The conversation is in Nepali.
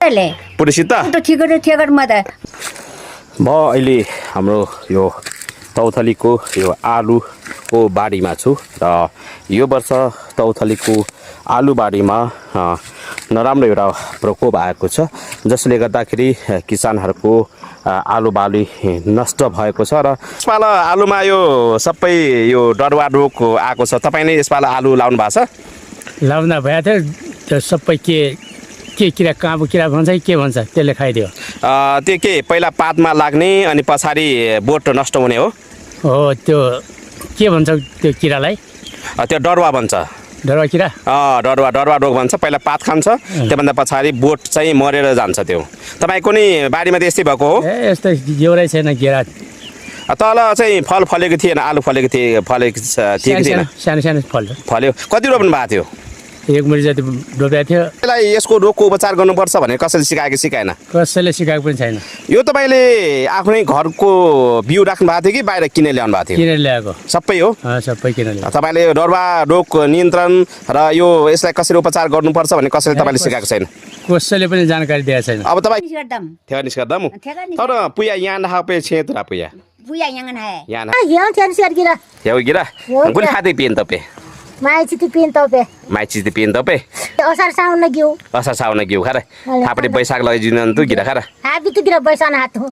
ले पुरुषित तो ठिकर मदा म अहिले हाम्रो यो तौथलीको यो आलुको बारीमा छु र यो वर्ष तौथलीको आलु बारीमा नराम्रो एउटा प्रकोप आएको छ जसले गर्दाखेरि किसानहरूको आलु बाली नष्ट भएको छ र यसपाला आलुमा यो सबै यो डरुवा रोग आएको छ। तपाईँले यसपाला आलु लाउनु भएको छ? लाउँदा भए थियो त्यो सबै के किरा काँबो किरा भन्छ के भन्छ त्यसले खाइदियो। त्यो के पहिला पातमा लाग्ने अनि पछाडि बोट नष्ट हुने हो? हो त्यो के भन्छ त्यो किरालाई? त्यो डरुवा भन्छ। डरुवा किरा? डरुवा रोग भन्छ। पहिला पात खान्छ त्योभन्दा पछाडि बोट चाहिँ मरेर जान्छ। त्यो तपाईँको नि बारीमा त्यस्तै भएको हो? यस्तो एउटै छैन किरा। तल चाहिँ फल फलेको थिएन, आलु फलेको थिएन सानो सानो फल्यो। कति रोप्नु भएको थियो? 1 मुठी जति रोपेको थियो। यसलाई यसको रोगको उपचार गर्नुपर्छ भने कसैले सिकाएन? कसैले सिकाएको पनि छैन। यो तपाईँले आफ्नै घरको बिउ राख्नु भएको थियो कि बाहिर किनेर ल्याउनु भएको थियो? किनेर ल्याएको सबै हो? सबै किनेर ल्याएको। तपाईँले डरुवा रोग नियन्त्रण र यो यसलाई कसरी उपचार गर्नुपर्छ भने कसैले तपाईँले सिकाएको छैन? कसैले पनि जानकारी दिएको छैन। अब तपाईँ निस्कर्दम निस्कर्दम तर पुया यहाँ नखा पे छे तरा पुया बुया यांगन है यहाँ Yang tian siar kira. हेउ गिरा गुल खादै पिन तपे Mai citi pin tope. माइची दे पिन तपे Osar saun na giu. असा साउन गिउ खारा थापडी बैशाख लगाइदिनु त गिरा खारा Habi tu kira baisan hatu.